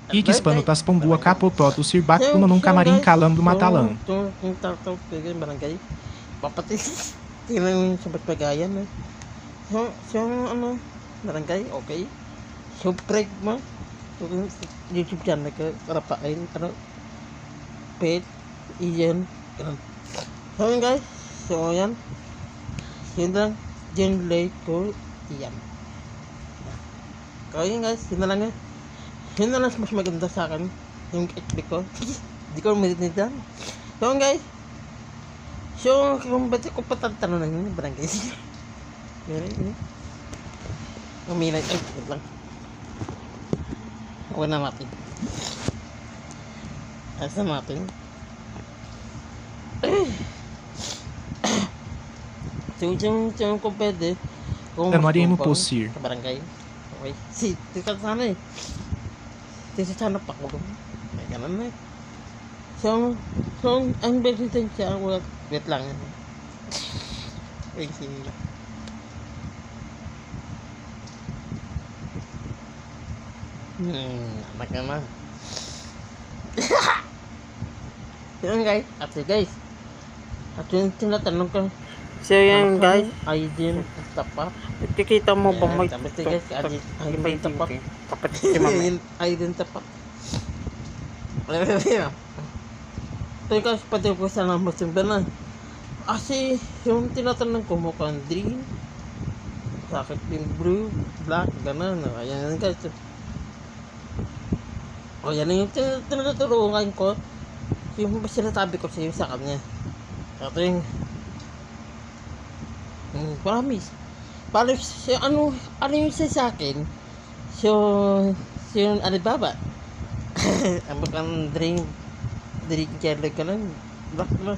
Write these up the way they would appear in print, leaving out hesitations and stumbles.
Igues panutas pombua capototo sirbat num camarim calando matalã. Yung tato kaya barangay. Papati. Tingnan yung sa pagpagayan eh. So ano, barangay, okay. Subscribe mo. Yung YouTube channel ko para pain ano pet iyan. Ganun. So yun guys. So yan. Yun lang. Yung like ko iyan. Kaya yun guys, yun na lang eh. Yun na lang mas maganda sa akin. Yung XP ko. Hindi ko marinig. So guys. So kung ba't ko patantanan yun, barangay. Meron yun. Uminay. Ay, wait lang. Okay na natin. Ayos na natin. So kung pwede. Kung Tamaria mo mas posir. sa barangay. Okay. Si, tika sana eh. Tika sana pa ko. May ganun na eh. So, ang beses siya, wait lang. Wait, sige lang. Anak naman. Yun guys, guys. At yung tinatanong ko. So yan guys, ay din tapat. Kikita mo ba may Tapos guys, ay din tapat. kapatid si mama? Ay din tapat. So guys, pati ko sana masimba na. Kasi yung tinatanong ko mukhang green. Sakit yung blue, black, gano'n. Ayan guys. O yan yung tinutulungan ko. Yung sinasabi ko sa kanya. Ito yung promise. Paano ano yung sa akin? So yung Alibaba. Ang mukhang drink jelly ka lang. Black na.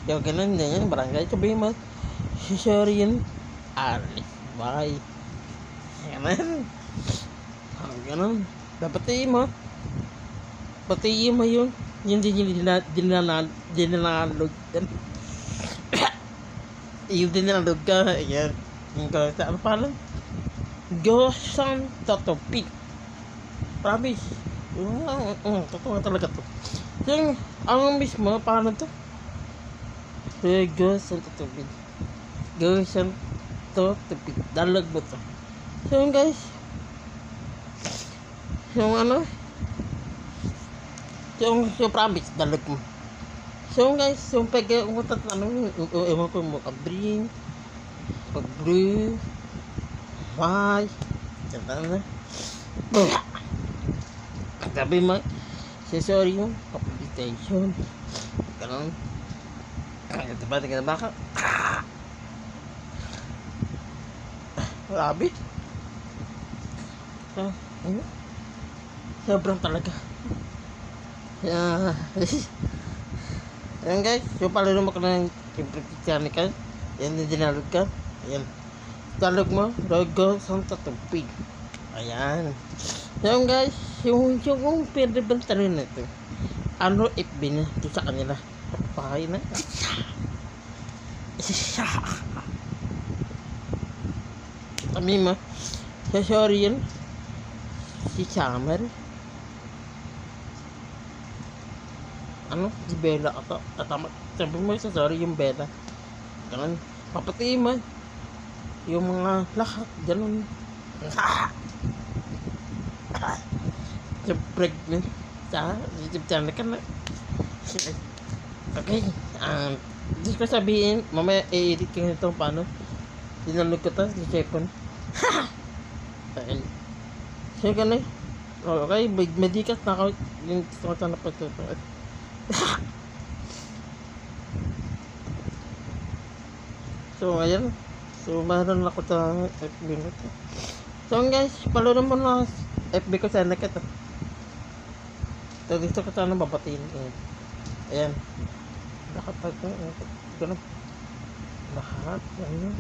Yung ganun na yan. Barangay sabihin mo. Sorry yun. Alibaba. Ganun. Ganun. Dapat mo. Pati mo yun. Yung dinanalog. Yung dinanalog ka. Ayan. Yung kalasa. Ano pala? Gosan Tatopik. Promise. Totoo talaga to. So, ang mismo, paano to? Gosan Tatopik. Gosan Tatopik. Dalag mo to. So, guys. Yung ano? Yung promise, dalag mo. So guys, yung pag umutat ano, ewan ko mo green, pag blue, white, ganda na. Sabi mo, sorry yung completion. Ganun. Ito ba, tingnan ba ka? Grabe. So, ano? Sobrang talaga. Ayan guys, so palaro mo ka ng impreptisyani ka. Yan yung dinalog ka. Ayan. Dalog mo, Rogo Santa Tupig. Ayan. So guys, yung pwede bang tanong na ito. Ano FB niya ito sa kanila? Pahay na. Kami mo. So sorry yun. Si Summer. Ano? Si Bella ata. Tama. Sabi mo sa sorry yung Bella. Ganun. Papati mo. Yung mga lahat. Ganun. So pregnant. Sa YouTube channel ka na. Okay. Just ko sabihin. Mamaya i-edit ka nito paano. Dinalog ko to. Sa cellphone. Okay. So ganun. Okay. Medikas na ako. Yung gusto ko sana pa ito. So ayan. So meron ako sa FB nito. So guys, palaro mo na FB ko sa nakat. So gusto ko sana babatiin. Ayan. Lahat ito. Ganun. Lahat. Ayan.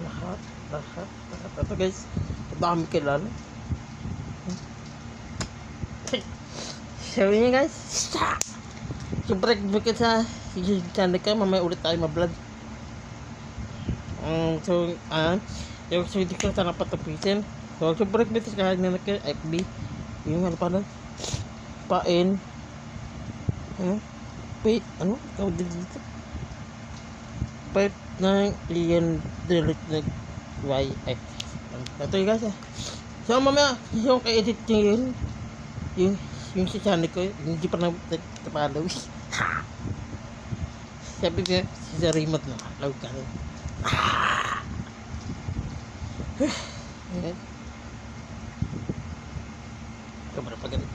Lahat. Ito guys. Dami kilala. So yun guys. Siyempre bukit sa channel ka. Mamaya ulit tayo ma-vlog. So yung hindi ko sana patapisin. So, super bitis kahit na FB. Yung ano pa na? Pain. Ano? Wait, ano? Tawag din dito. Part ng Ian delete na YF. Ito yung guys. So, mamaya, yung ka-edit nyo yun. Yung si Sunny ko, hindi pa na-follow. Sabi ko, si Sir Remote na. Love ka rin. Ayan. Kamara pa ganun.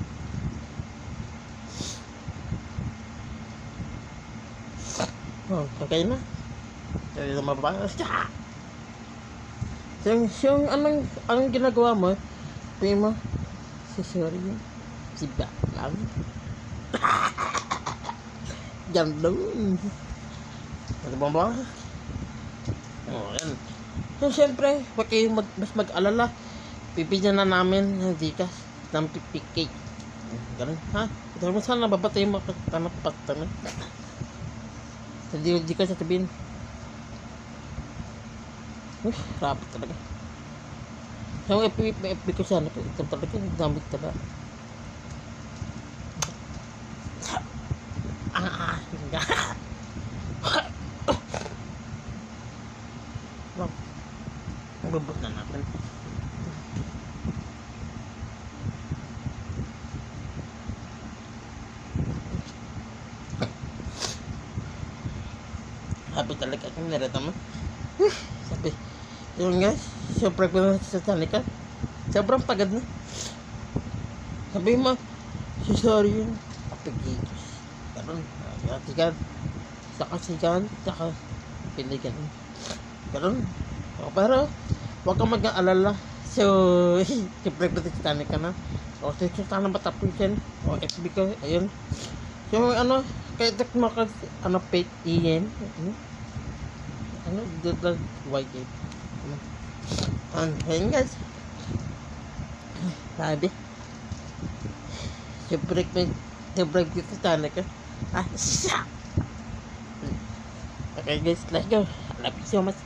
Oh, okay na. Kaya na mabakas. So, anong ginagawa mo? Pwede mo, si Sir yun. Si Batman. Ganda yun. Ano ba ba? Oh, yan. So, siyempre, huwag kayong mas mag-alala. Pipigyan na namin ng Gcash ng 50k. Ganun, ha? Ito mo sana babatay mo tamat-tamat. Hindi ka sasabihin. Rapid talaga. Yung FB ko sana, ito talaga, damit talaga. Mababot na natin. Happy talaga kung narita mo. Sabi, yun guys, sobrang ko sa tanika. Sobrang pagod na. Sabi mo, si sorry yun. Kapagigos. Ganun. Sigan. Saka sigan. Saka piligan. Ganun. Pero, huwag kang mag-aalala. So, siyempre ko sa tanika na. O, sana matapos yan. O, FB ko. Ayun. So, ano, kahit mo ka, ano, page iyan. Ano, dudal, YK. Ayun guys. Sabi. Siyempre ko sa tanika. Okay guys, let's go. I love you so much.